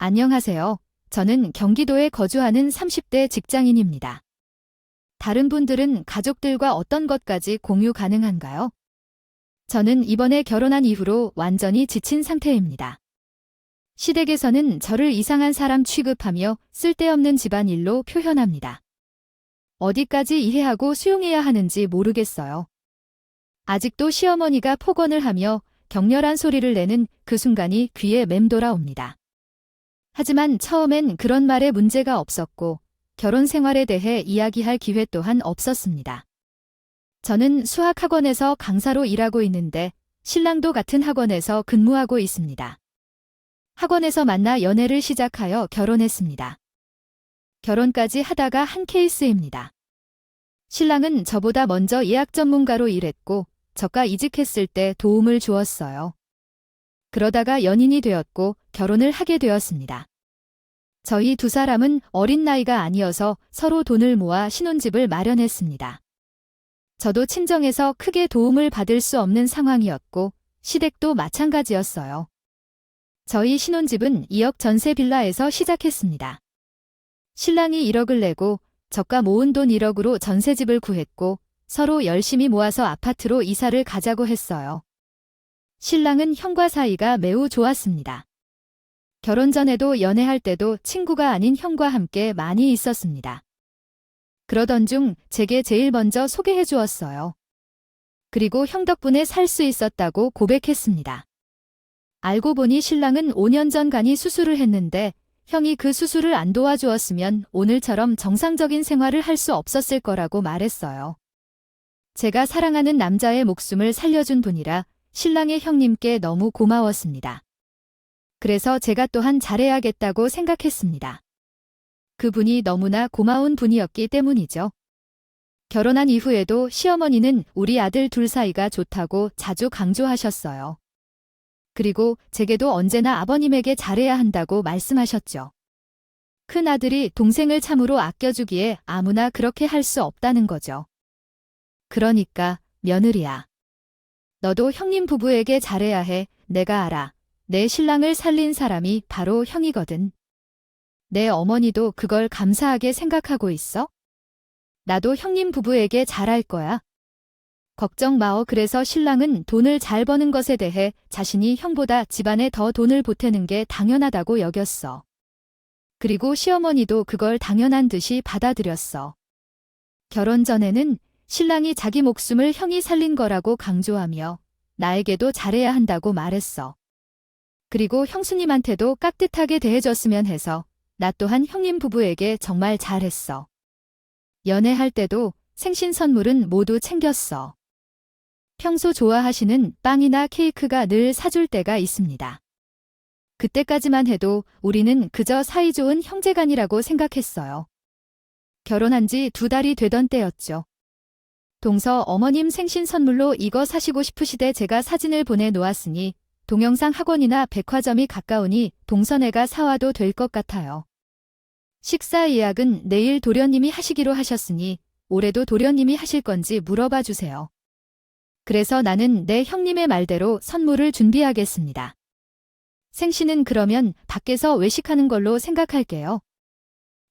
안녕하세요. 저는 경기도에 거주하는 30대 직장인입니다. 다른 분들은 가족들과 어떤 것까지 공유 가능한가요? 저는 이번에 결혼한 이후로 완전히 지친 상태입니다. 시댁에서는 저를 이상한 사람 취급하며 쓸데없는 집안일로 표현합니다. 어디까지 이해하고 수용해야 하는지 모르겠어요. 아직도 시어머니가 폭언을 하며 격렬한 소리를 내는 그 순간이 귀에 맴돌아 옵니다. 하지만 처음엔 그런 말에 문제가 없었고 결혼 생활에 대해 이야기할 기회 또한 없었습니다. 저는 수학학원에서 강사로 일하고 있는데 신랑도 같은 학원에서 근무하고 있습니다. 학원에서 만나 연애를 시작하여 결혼했습니다. 결혼까지 하다가 한 케이스입니다. 신랑은 저보다 먼저 예약 전문가로 일했고 저가 이직했을 때 도움을 주었어요. 그러다가 연인이 되었고 결혼을 하게 되었습니다. 저희 두 사람은 어린 나이가 아니어서 서로 돈을 모아 신혼집을 마련했습니다. 저도 친정에서 크게 도움을 받을 수 없는 상황이었고 시댁도 마찬가지였어요. 저희 신혼집은 2억 전세 빌라에서 시작했습니다. 신랑이 1억을 내고 저가 모은 돈 1억으로 전세집을 구했고 서로 열심히 모아서 아파트로 이사를 가자고 했어요. 신랑은 형과 사이가 매우 좋았습니다. 결혼 전에도 연애할 때도 친구가 아닌 형과 함께 많이 있었습니다. 그러던 중 제게 제일 먼저 소개해 주었어요. 그리고 형 덕분에 살 수 있었다고 고백했습니다. 알고 보니 신랑은 5년 전 간이 수술을 했는데 형이 그 수술을 안 도와주었으면 오늘처럼 정상적인 생활을 할 수 없었을 거라고 말했어요. 제가 사랑하는 남자의 목숨을 살려준 분이라 신랑의 형님께 너무 고마웠습니다. 그래서 제가 또한 잘해야겠다고 생각했습니다. 그분이 너무나 고마운 분이었기 때문이죠. 결혼한 이후에도 시어머니는 우리 아들 둘 사이가 좋다고 자주 강조하셨어요. 그리고 제게도 언제나 아버님에게 잘해야 한다고 말씀하셨죠. 큰 아들이 동생을 참으로 아껴주기에 아무나 그렇게 할 수 없다는 거죠. 그러니까 며느리야. 너도 형님 부부에게 잘해야 해. 내가 알아. 내 신랑을 살린 사람이 바로 형이거든. 내 어머니도 그걸 감사하게 생각하고 있어? 나도 형님 부부에게 잘할 거야. 걱정 마어. 그래서 신랑은 돈을 잘 버는 것에 대해 자신이 형보다 집안에 더 돈을 보태는 게 당연하다고 여겼어. 그리고 시어머니도 그걸 당연한 듯이 받아들였어. 결혼 전에는 신랑이 자기 목숨을 형이 살린 거라고 강조하며 나에게도 잘해야 한다고 말했어. 그리고 형수님한테도 깍듯하게 대해줬으면 해서 나 또한 형님 부부에게 정말 잘했어. 연애할 때도 생신 선물은 모두 챙겼어. 평소 좋아하시는 빵이나 케이크가 늘 사줄 때가 있습니다. 그때까지만 해도 우리는 그저 사이좋은 형제간이라고 생각했어요. 결혼한 지 2달이 되던 때였죠. 동서 어머님 생신 선물로 이거 사시고 싶으시대. 제가 사진을 보내놓았으니 동영상 학원이나 백화점이 가까우니 동서네가 사와도 될 것 같아요. 식사 예약은 내일 도련님이 하시기로 하셨으니 올해도 도련님이 하실 건지 물어봐 주세요. 그래서 나는 내 형님의 말대로 선물을 준비하겠습니다. 생신은 그러면 밖에서 외식하는 걸로 생각할게요.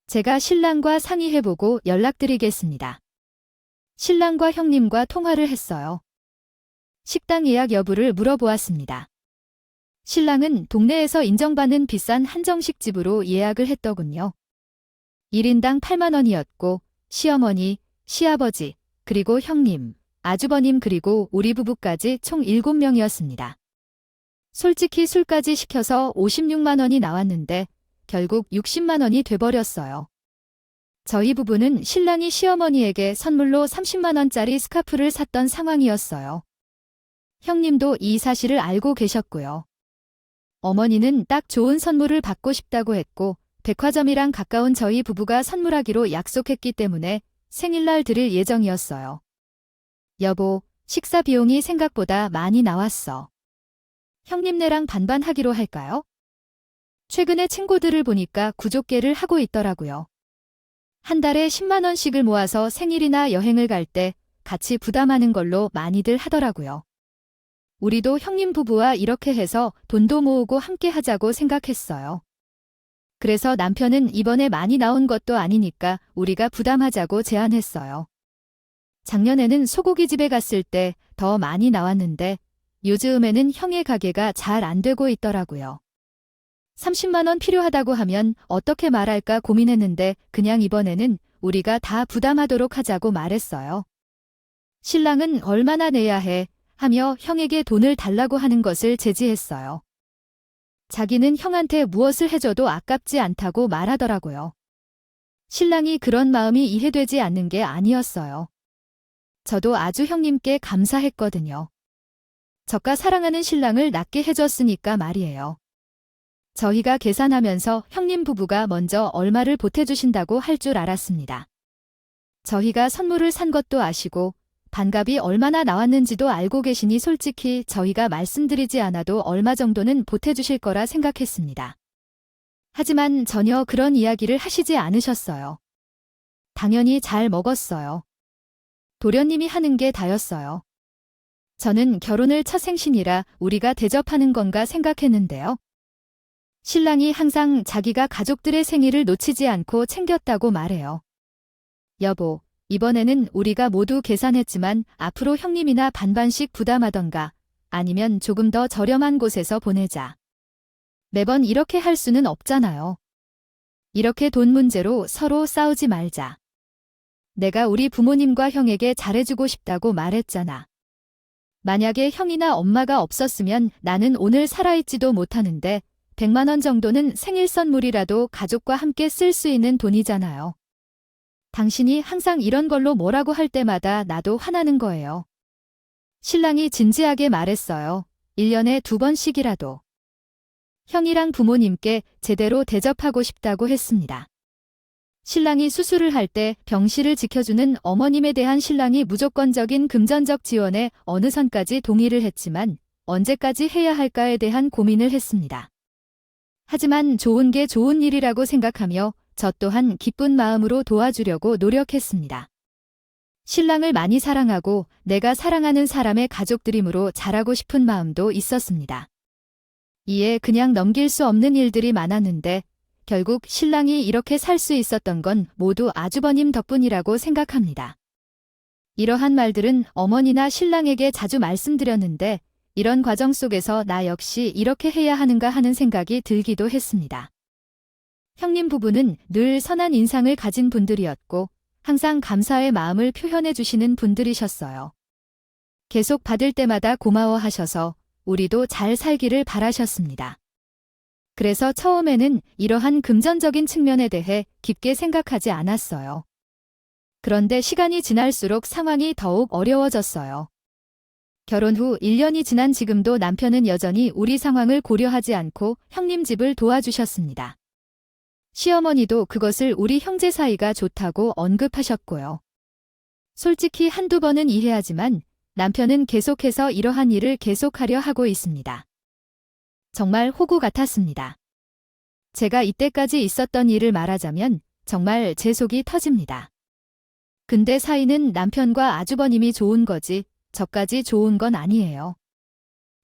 제가 신랑과 상의해보고 연락드리겠습니다. 신랑과 형님과 통화를 했어요. 식당 예약 여부를 물어보았습니다. 신랑은 동네에서 인정받는 비싼 한정식 집으로 예약을 했더군요. 1인당 8만 원이었고 시어머니, 시아버지, 그리고 형님, 아주버님 그리고 우리 부부까지 총 7명이었습니다. 솔직히 술까지 시켜서 56만 원이 나왔는데 결국 60만 원이 돼버렸어요. 저희 부부는 신랑이 시어머니에게 선물로 30만 원짜리 스카프를 샀던 상황이었어요. 형님도 이 사실을 알고 계셨고요. 어머니는 딱 좋은 선물을 받고 싶다고 했고 백화점이랑 가까운 저희 부부가 선물하기로 약속했기 때문에 생일날 드릴 예정이었어요. 여보, 식사 비용이 생각보다 많이 나왔어. 형님네랑 반반 하기로 할까요? 최근에 친구들을 보니까 구족계를 하고 있더라고요. 한 달에 10만 원씩을 모아서 생일이나 여행을 갈 때 같이 부담하는 걸로 많이들 하더라고요. 우리도 형님 부부와 이렇게 해서 돈도 모으고 함께 하자고 생각했어요. 그래서 남편은 이번에 많이 나온 것도 아니니까 우리가 부담하자고 제안했어요. 작년에는 소고기 집에 갔을 때 더 많이 나왔는데 요즘에는 형의 가게가 잘 안 되고 있더라고요. 30만 원 필요하다고 하면 어떻게 말할까 고민했는데 그냥 이번에는 우리가 다 부담하도록 하자고 말했어요. 신랑은 얼마나 내야 해 하며 형에게 돈을 달라고 하는 것을 제지했어요. 자기는 형한테 무엇을 해줘도 아깝지 않다고 말하더라고요. 신랑이 그런 마음이 이해되지 않는 게 아니었어요. 저도 아주 형님께 감사했거든요. 저가 사랑하는 신랑을 낫게 해줬으니까 말이에요. 저희가 계산하면서 형님 부부가 먼저 얼마를 보태주신다고 할 줄 알았습니다. 저희가 선물을 산 것도 아시고 반값이 얼마나 나왔는지도 알고 계시니 솔직히 저희가 말씀드리지 않아도 얼마 정도는 보태주실 거라 생각했습니다. 하지만 전혀 그런 이야기를 하시지 않으셨어요. 당연히 잘 먹었어요. 도련님이 하는 게 다였어요. 저는 결혼을 첫 생신이라 우리가 대접하는 건가 생각했는데요. 신랑이 항상 자기가 가족들의 생일을 놓치지 않고 챙겼다고 말해요. 여보, 이번에는 우리가 모두 계산했지만 앞으로 형님이나 반반씩 부담하던가 아니면 조금 더 저렴한 곳에서 보내자. 매번 이렇게 할 수는 없잖아요. 이렇게 돈 문제로 서로 싸우지 말자. 내가 우리 부모님과 형에게 잘해주고 싶다고 말했잖아. 만약에 형이나 엄마가 없었으면 나는 오늘 살아있지도 못하는데 100만 원 정도는 생일 선물이라도 가족과 함께 쓸 수 있는 돈이잖아요. 당신이 항상 이런 걸로 뭐라고 할 때마다 나도 화나는 거예요. 신랑이 진지하게 말했어요. 1년에 2번씩이라도. 형이랑 부모님께 제대로 대접하고 싶다고 했습니다. 신랑이 수술을 할 때 병실을 지켜주는 어머님에 대한 신랑이 무조건적인 금전적 지원에 어느 선까지 동의를 했지만 언제까지 해야 할까에 대한 고민을 했습니다. 하지만 좋은 게 좋은 일이라고 생각하며 저 또한 기쁜 마음으로 도와주려고 노력했습니다. 신랑을 많이 사랑하고 내가 사랑하는 사람의 가족들이므로 잘하고 싶은 마음도 있었습니다. 이에 그냥 넘길 수 없는 일들이 많았는데 결국 신랑이 이렇게 살 수 있었던 건 모두 아주버님 덕분이라고 생각합니다. 이러한 말들은 어머니나 신랑에게 자주 말씀드렸는데 이런 과정 속에서 나 역시 이렇게 해야 하는가 하는 생각이 들기도 했습니다. 형님 부부는 늘 선한 인상을 가진 분들이었고 항상 감사의 마음을 표현해 주시는 분들이셨어요. 계속 받을 때마다 고마워하셔서 우리도 잘 살기를 바라셨습니다. 그래서 처음에는 이러한 금전적인 측면에 대해 깊게 생각하지 않았어요. 그런데 시간이 지날수록 상황이 더욱 어려워졌어요. 결혼 후 1년이 지난 지금도 남편은 여전히 우리 상황을 고려하지 않고 형님 집을 도와주셨습니다. 시어머니도 그것을 우리 형제 사이가 좋다고 언급하셨고요. 솔직히 한두 번은 이해하지만 남편은 계속해서 이러한 일을 계속하려 하고 있습니다. 정말 호구 같았습니다. 제가 이때까지 있었던 일을 말하자면 정말 제 속이 터집니다. 근데 사이는 남편과 아주버님이 좋은 거지 저까지 좋은 건 아니에요.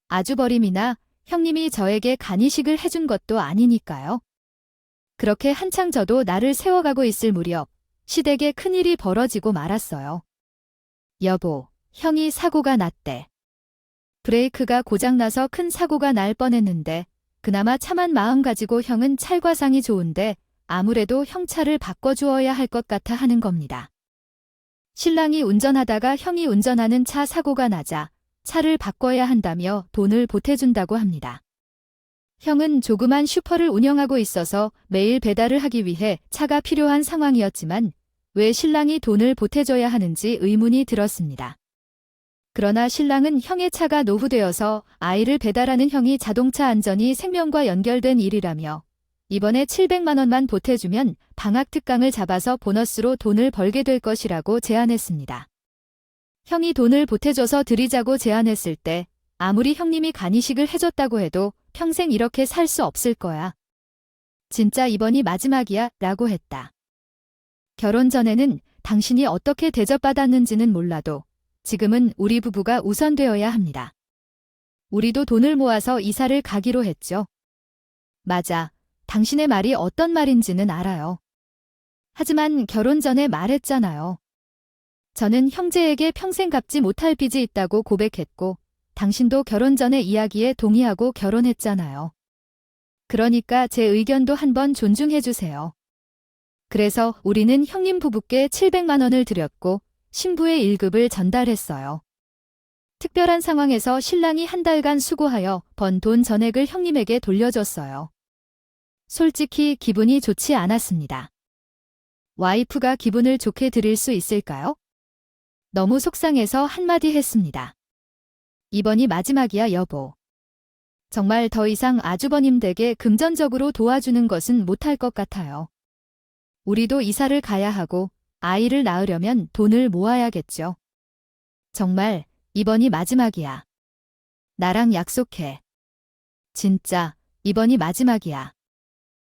아주버님이나 형님이 저에게 간이식을 해준 것도 아니니까요. 그렇게 한창 저도 나를 세워가고 있을 무렵 시댁에 큰일이 벌어지고 말았어요. 여보, 형이 사고가 났대. 브레이크가 고장나서 큰 사고가 날 뻔했는데 그나마 참한 마음 가지고 형은 찰과상이 좋은데 아무래도 형 차를 바꿔주어야 할 것 같아 하는 겁니다. 신랑이 운전하다가 형이 운전하는 차 사고가 나자 차를 바꿔야 한다며 돈을 보태준다고 합니다. 형은 조그만 슈퍼를 운영하고 있어서 매일 배달을 하기 위해 차가 필요한 상황이었지만 왜 신랑이 돈을 보태줘야 하는지 의문이 들었습니다. 그러나 신랑은 형의 차가 노후되어서 아이를 배달하는 형이 자동차 안전이 생명과 연결된 일이라며 이번에 700만 원만 보태주면 방학 특강을 잡아서 보너스로 돈을 벌게 될 것이라고 제안했습니다. 형이 돈을 보태줘서 드리자고 제안했을 때 아무리 형님이 간이식을 해줬다고 해도 평생 이렇게 살 수 없을 거야. 진짜 이번이 마지막이야 라고 했다. 결혼 전에는 당신이 어떻게 대접받았는지는 몰라도 지금은 우리 부부가 우선되어야 합니다. 우리도 돈을 모아서 이사를 가기로 했죠. 맞아. 당신의 말이 어떤 말인지는 알아요. 하지만 결혼 전에 말했잖아요. 저는 형제에게 평생 갚지 못할 빚이 있다고 고백했고, 당신도 결혼 전에 이야기에 동의하고 결혼했잖아요. 그러니까 제 의견도 한번 존중해 주세요. 그래서 우리는 형님 부부께 700만 원을 드렸고, 신부의 1급을 전달했어요. 특별한 상황에서 신랑이 한 달간 수고하여 번 돈 전액을 형님에게 돌려줬어요. 솔직히 기분이 좋지 않았습니다. 와이프가 기분을 좋게 드릴 수 있을까요? 너무 속상해서 한마디 했습니다. 이번이 마지막이야, 여보. 정말 더 이상 아주버님 댁에 금전적으로 도와주는 것은 못할 것 같아요. 우리도 이사를 가야 하고 아이를 낳으려면 돈을 모아야겠죠. 정말 이번이 마지막이야. 나랑 약속해. 진짜 이번이 마지막이야.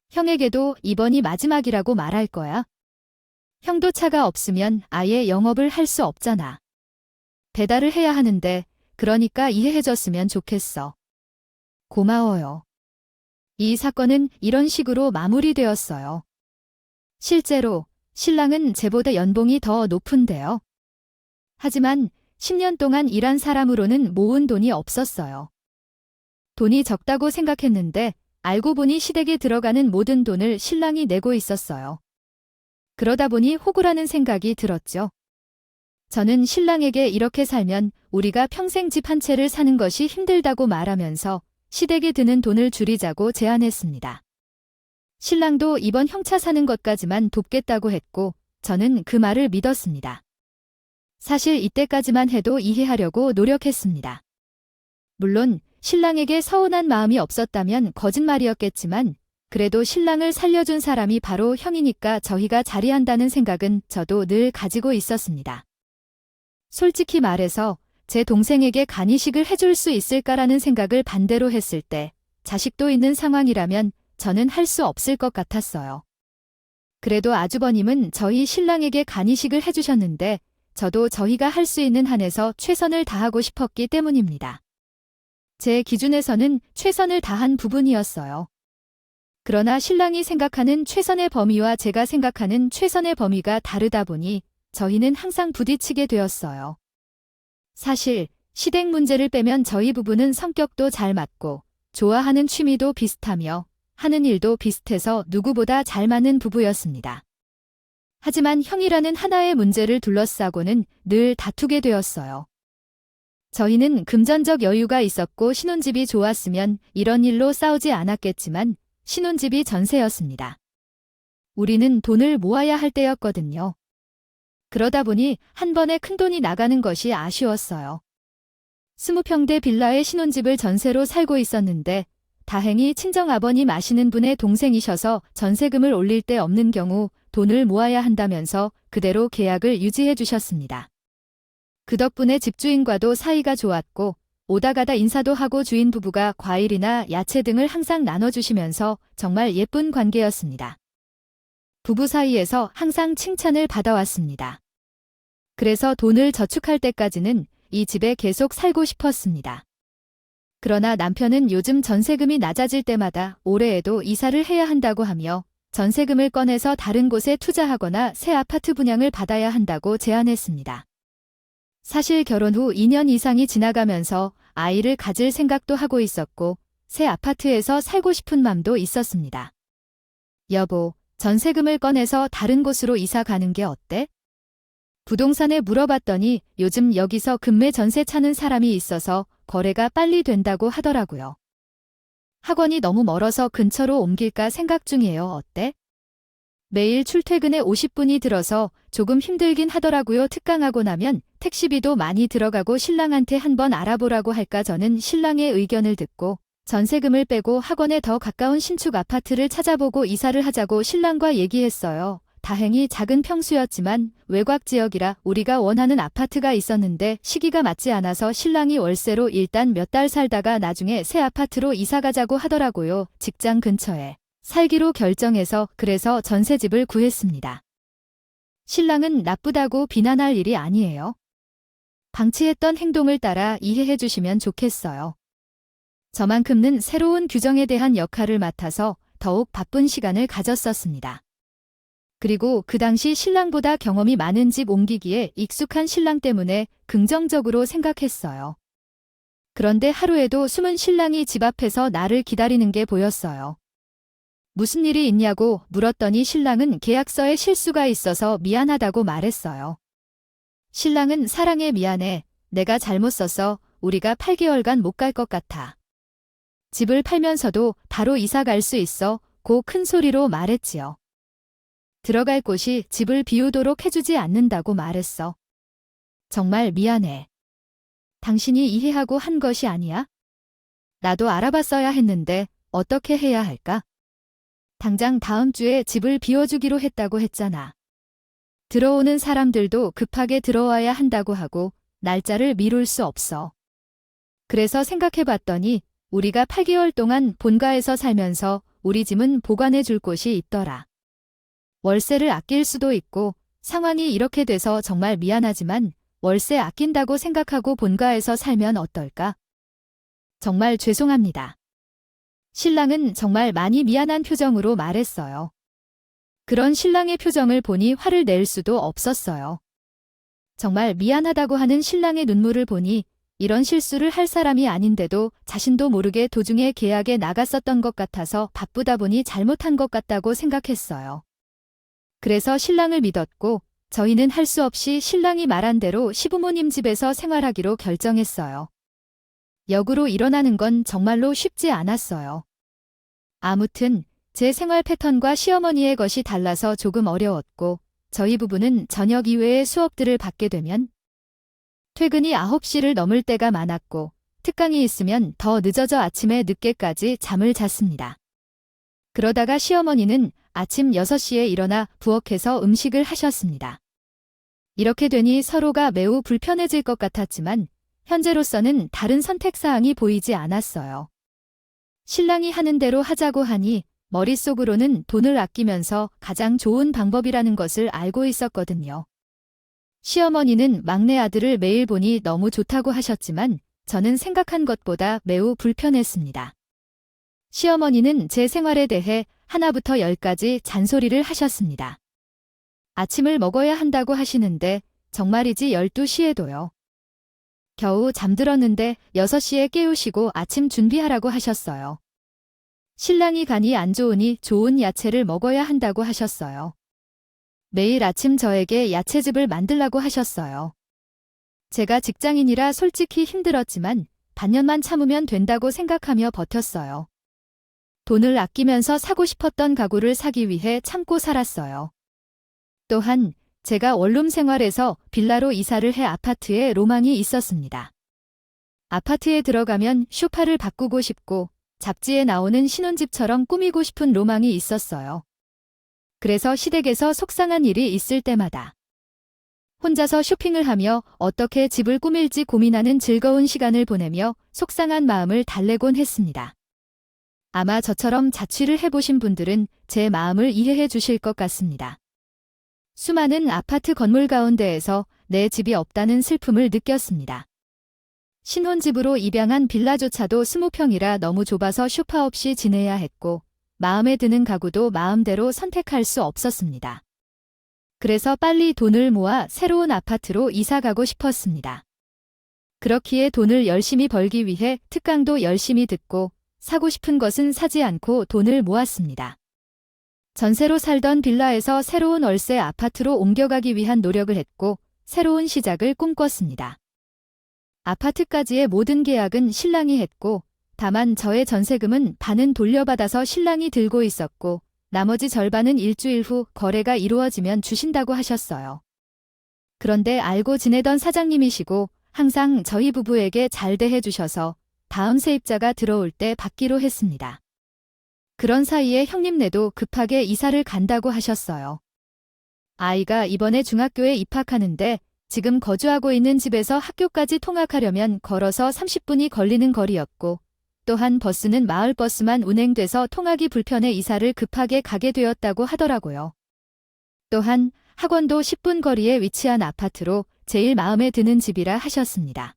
형에게도 이번이 마지막이라고 말할 거야. 형도 차가 없으면 아예 영업을 할 수 없잖아. 배달을 해야 하는데 그러니까 이해해줬으면 좋겠어. 고마워요. 이 사건은 이런 식으로 마무리되었어요. 실제로 신랑은 제보다 연봉이 더 높은데요. 하지만 10년 동안 일한 사람으로는 모은 돈이 없었어요. 돈이 적다고 생각했는데 알고 보니 시댁에 들어가는 모든 돈을 신랑이 내고 있었어요. 그러다 보니 호구라는 생각이 들었죠. 저는 신랑에게 이렇게 살면 우리가 평생 집 한 채를 사는 것이 힘들다고 말하면서 시댁에 드는 돈을 줄이자고 제안했습니다. 신랑도 이번 형차 사는 것까지만 돕겠다고 했고 저는 그 말을 믿었습니다. 사실 이때까지만 해도 이해하려고 노력했습니다. 물론 신랑에게 서운한 마음이 없었다면 거짓말이었겠지만 그래도 신랑을 살려준 사람이 바로 형이니까 저희가 자리한다는 생각은 저도 늘 가지고 있었습니다. 솔직히 말해서 제 동생에게 간이식을 해줄 수 있을까라는 생각을 반대로 했을 때 자식도 있는 상황이라면 저는 할 수 없을 것 같았어요. 그래도 아주버님은 저희 신랑에게 간이식을 해주셨는데 저도 저희가 할 수 있는 한에서 최선을 다하고 싶었기 때문입니다. 제 기준에서는 최선을 다한 부분이었어요. 그러나 신랑이 생각하는 최선의 범위와 제가 생각하는 최선의 범위가 다르다 보니 저희는 항상 부딪히게 되었어요. 사실 시댁 문제를 빼면 저희 부부는 성격도 잘 맞고 좋아하는 취미도 비슷하며 하는 일도 비슷해서 누구보다 잘 맞는 부부였습니다. 하지만 형이라는 하나의 문제를 둘러싸고는 늘 다투게 되었어요. 저희는 금전적 여유가 있었고 신혼집이 좋았으면 이런 일로 싸우지 않았겠지만 신혼집이 전세였습니다. 우리는 돈을 모아야 할 때였거든요. 그러다 보니 한 번에 큰돈이 나가는 것이 아쉬웠어요. 20평대 빌라의 신혼집을 전세로 살고 있었는데 다행히 친정아버님 아시는 분의 동생이셔서 전세금을 올릴 데 없는 경우 돈을 모아야 한다면서 그대로 계약을 유지해 주셨습니다. 그 덕분에 집주인과도 사이가 좋았고 오다 가다 인사도 하고 주인 부부가 과일이나 야채 등을 항상 나눠주시면서 정말 예쁜 관계였습니다. 부부 사이에서 항상 칭찬을 받아왔습니다. 그래서 돈을 저축할 때까지는 이 집에 계속 살고 싶었습니다. 그러나 남편은 요즘 전세금이 낮아질 때마다 올해에도 이사를 해야 한다고 하며 전세금을 꺼내서 다른 곳에 투자하거나 새 아파트 분양을 받아야 한다고 제안했습니다. 사실 결혼 후 2년 이상이 지나가면서 아이를 가질 생각도 하고 있었고 새 아파트에서 살고 싶은 맘도 있었습니다. 여보, 전세금을 꺼내서 다른 곳으로 이사 가는 게 어때? 부동산에 물어봤더니 요즘 여기서 금매 전세 찾는 사람이 있어서 거래가 빨리 된다고 하더라고요. 학원이 너무 멀어서 근처로 옮길까 생각 중이에요. 어때? 매일 출퇴근에 50분이 들어서 조금 힘들긴 하더라고요. 특강하고 나면 택시비도 많이 들어가고 신랑한테 한번 알아보라고 할까. 저는 신랑의 의견을 듣고 전세금을 빼고 학원에 더 가까운 신축 아파트를 찾아보고 이사를 하자고 신랑과 얘기했어요. 다행히 작은 평수였지만 외곽 지역이라 우리가 원하는 아파트가 있었는데 시기가 맞지 않아서 신랑이 월세로 일단 몇 달 살다가 나중에 새 아파트로 이사 가자고 하더라고요. 직장 근처에 살기로 결정해서 그래서 전세집을 구했습니다. 신랑은 나쁘다고 비난할 일이 아니에요. 방치했던 행동을 따라 이해해 주시면 좋겠어요. 저만큼은 새로운 규정에 대한 역할을 맡아서 더욱 바쁜 시간을 가졌었습니다. 그리고 그 당시 신랑보다 경험이 많은 집 옮기기에 익숙한 신랑 때문에 긍정적으로 생각했어요. 그런데 하루에도 숨은 신랑이 집 앞에서 나를 기다리는 게 보였어요. 무슨 일이 있냐고 물었더니 신랑은 계약서에 실수가 있어서 미안하다고 말했어요. 신랑은 사랑해 미안해. 내가 잘못 써서 우리가 8개월간 못 갈 것 같아. 집을 팔면서도 바로 이사 갈 수 있어 고 큰 소리로 말했지요. 들어갈 곳이 집을 비우도록 해주지 않는다고 말했어. 정말 미안해. 당신이 이해하고 한 것이 아니야? 나도 알아봤어야 했는데 어떻게 해야 할까? 당장 다음 주에 집을 비워주기로 했다고 했잖아. 들어오는 사람들도 급하게 들어와야 한다고 하고 날짜를 미룰 수 없어. 그래서 생각해봤더니 우리가 8개월 동안 본가에서 살면서 우리 짐은 보관해 줄 곳이 있더라. 월세를 아낄 수도 있고 상황이 이렇게 돼서 정말 미안하지만 월세 아낀다고 생각하고 본가에서 살면 어떨까? 정말 죄송합니다. 신랑은 정말 많이 미안한 표정으로 말했어요. 그런 신랑의 표정을 보니 화를 낼 수도 없었어요. 정말 미안하다고 하는 신랑의 눈물을 보니 이런 실수를 할 사람이 아닌데도 자신도 모르게 도중에 계약에 나갔었던 것 같아서 바쁘다 보니 잘못한 것 같다고 생각했어요. 그래서 신랑을 믿었고 저희는 할 수 없이 신랑이 말한 대로 시부모님 집에서 생활하기로 결정했어요. 역으로 일어나는 건 정말로 쉽지 않았어요. 아무튼 제 생활 패턴과 시어머니의 것이 달라서 조금 어려웠고 저희 부부는 저녁 이외의 수업들을 받게 되면 퇴근이 9시를 넘을 때가 많았고 특강이 있으면 더 늦어져 아침에 늦게까지 잠을 잤습니다. 그러다가 시어머니는 아침 6시에 일어나 부엌에서 음식을 하셨습니다. 이렇게 되니 서로가 매우 불편해질 것 같았지만 현재로서는 다른 선택사항이 보이지 않았어요. 신랑이 하는 대로 하자고 하니 머릿속으로는 돈을 아끼면서 가장 좋은 방법이라는 것을 알고 있었거든요. 시어머니는 막내 아들을 매일 보니 너무 좋다고 하셨지만 저는 생각한 것보다 매우 불편했습니다. 시어머니는 제 생활에 대해 하나부터 10까지 잔소리를 하셨습니다. 아침을 먹어야 한다고 하시는데 정말이지 12시에도요. 겨우 잠들었는데 6시에 깨우시고 아침 준비하라고 하셨어요. 신랑이 간이 안 좋으니 좋은 야채를 먹어야 한다고 하셨어요. 매일 아침 저에게 야채즙을 만들라고 하셨어요. 제가 직장인이라 솔직히 힘들었지만 반년만 참으면 된다고 생각하며 버텼어요. 돈을 아끼면서 사고 싶었던 가구를 사기 위해 참고 살았어요. 또한 제가 원룸 생활에서 빌라로 이사를 해 아파트에 로망이 있었습니다. 아파트에 들어가면 소파를 바꾸고 싶고 잡지에 나오는 신혼집처럼 꾸미고 싶은 로망이 있었어요. 그래서 시댁에서 속상한 일이 있을 때마다 혼자서 쇼핑을 하며 어떻게 집을 꾸밀지 고민하는 즐거운 시간을 보내며 속상한 마음을 달래곤 했습니다. 아마 저처럼 자취를 해보신 분들은 제 마음을 이해해 주실 것 같습니다. 수많은 아파트 건물 가운데에서 내 집이 없다는 슬픔을 느꼈습니다. 신혼집으로 입양한 빌라조차도 20평이라 너무 좁아서 소파 없이 지내야 했고 마음에 드는 가구도 마음대로 선택할 수 없었습니다. 그래서 빨리 돈을 모아 새로운 아파트로 이사 가고 싶었습니다. 그렇기에 돈을 열심히 벌기 위해 특강도 열심히 듣고 사고 싶은 것은 사지 않고 돈을 모았습니다. 전세로 살던 빌라에서 새로운 월세 아파트로 옮겨가기 위한 노력을 했고 새로운 시작을 꿈꿨습니다. 아파트까지의 모든 계약은 신랑이 했고 다만 저의 전세금은 반은 돌려받아서 신랑이 들고 있었고 나머지 절반은 일주일 후 거래가 이루어지면 주신다고 하셨어요. 그런데 알고 지내던 사장님이시고 항상 저희 부부에게 잘 대해주셔서 다음 세입자가 들어올 때 받기로 했습니다. 그런 사이에 형님네도 급하게 이사를 간다고 하셨어요. 아이가 이번에 중학교에 입학하는데 지금 거주하고 있는 집에서 학교까지 통학하려면 걸어서 30분이 걸리는 거리였고 또한 버스는 마을버스만 운행돼서 통학이 불편해 이사를 급하게 가게 되었다고 하더라고요. 또한 학원도 10분 거리에 위치한 아파트로 제일 마음에 드는 집이라 하셨습니다.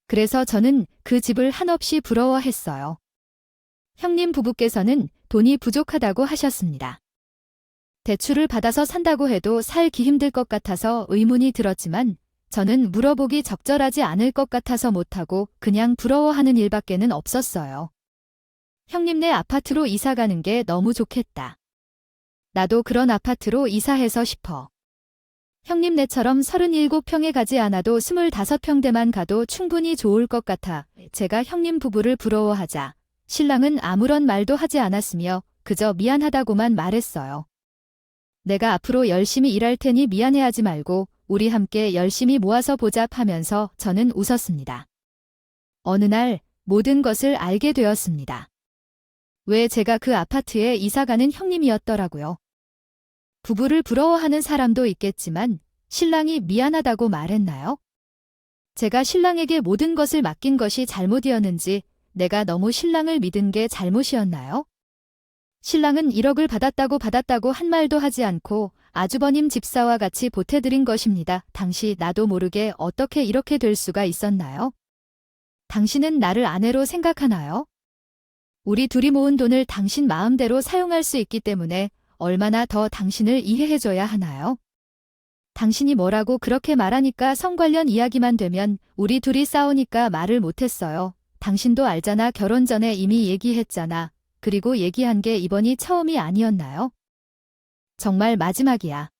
그래서 저는 그 집을 한없이 부러워했어요. 형님 부부께서는 돈이 부족하다고 하셨습니다. 대출을 받아서 산다고 해도 살기 힘들 것 같아서 의문이 들었지만 저는 물어보기 적절하지 않을 것 같아서 못하고 그냥 부러워하는 일밖에는 없었어요. 형님네 아파트로 이사 가는 게 너무 좋겠다. 나도 그런 아파트로 이사해서 싶어. 형님네처럼 37평에 가지 않아도 25평대만 가도 충분히 좋을 것 같아 제가 형님 부부를 부러워하자 신랑은 아무런 말도 하지 않았으며 그저 미안하다고만 말했어요. 내가 앞으로 열심히 일할 테니 미안해하지 말고 우리 함께 열심히 모아서 보자 하면서 저는 웃었습니다. 어느 날 모든 것을 알게 되었습니다. 왜 제가 그 아파트에 이사가는 형님이었더라고요. 부부를 부러워하는 사람도 있겠지만 신랑이 미안하다고 말했나요? 제가 신랑에게 모든 것을 맡긴 것이 잘못이었는지 내가 너무 신랑을 믿은 게 잘못이었나요? 신랑은 1억을 받았다고 한 말도 하지 않고 아주버님 집사와 같이 보태드린 것입니다. 당시 나도 모르게 어떻게 이렇게 될 수가 있었나요? 당신은 나를 아내로 생각하나요? 우리 둘이 모은 돈을 당신 마음대로 사용할 수 있기 때문에 얼마나 더 당신을 이해해줘야 하나요? 당신이 뭐라고 그렇게 말하니까 성 관련 이야기만 되면 우리 둘이 싸우니까 말을 못했어요. 당신도 알잖아. 결혼 전에 이미 얘기했잖아. 그리고 얘기한 게 이번이 처음이 아니었나요? 정말 마지막이야.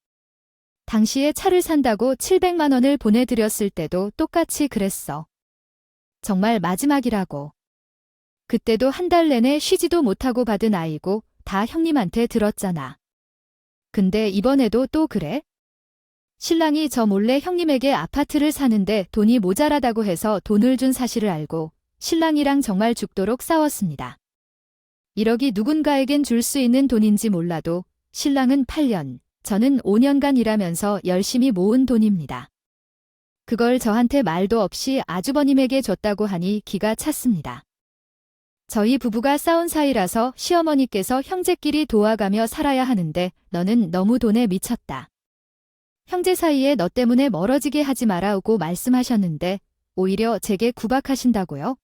당시에 차를 산다고 700만 원을 보내드렸을 때도 똑같이 그랬어. 정말 마지막이라고. 그때도 한 달 내내 쉬지도 못하고 받은 아이고 다 형님한테 들었잖아. 근데 이번에도 또 그래? 신랑이 저 몰래 형님에게 아파트를 사는데 돈이 모자라다고 해서 돈을 준 사실을 알고 신랑이랑 정말 죽도록 싸웠습니다. 1억이 누군가에겐 줄 수 있는 돈인지 몰라도 신랑은 8년, 저는 5년간 일하면서 열심히 모은 돈입니다. 그걸 저한테 말도 없이 아주버님에게 줬다고 하니 기가 찼습니다. 저희 부부가 싸운 사이라서 시어머니께서 형제끼리 도와가며 살아야 하는데 너는 너무 돈에 미쳤다. 형제 사이에 너 때문에 멀어지게 하지 마라고 말씀하셨는데 오히려 제게 구박하신다고요?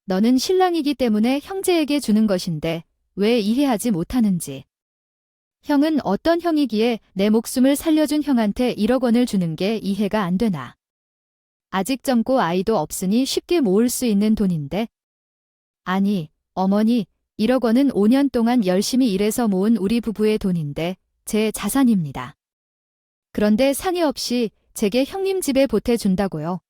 너는 신랑이기 때문에 형제에게 주는 것인데 왜 이해하지 못하는지. 형은 어떤 형이기에 내 목숨을 살려준 형한테 1억 원을 주는 게 이해가 안 되나. 아직 젊고 아이도 없으니 쉽게 모을 수 있는 돈인데. 아니, 어머니, 1억 원은 5년 동안 열심히 일해서 모은 우리 부부의 돈인데 제 자산입니다. 그런데 상의 없이 제게 형님 집에 보태준다고요.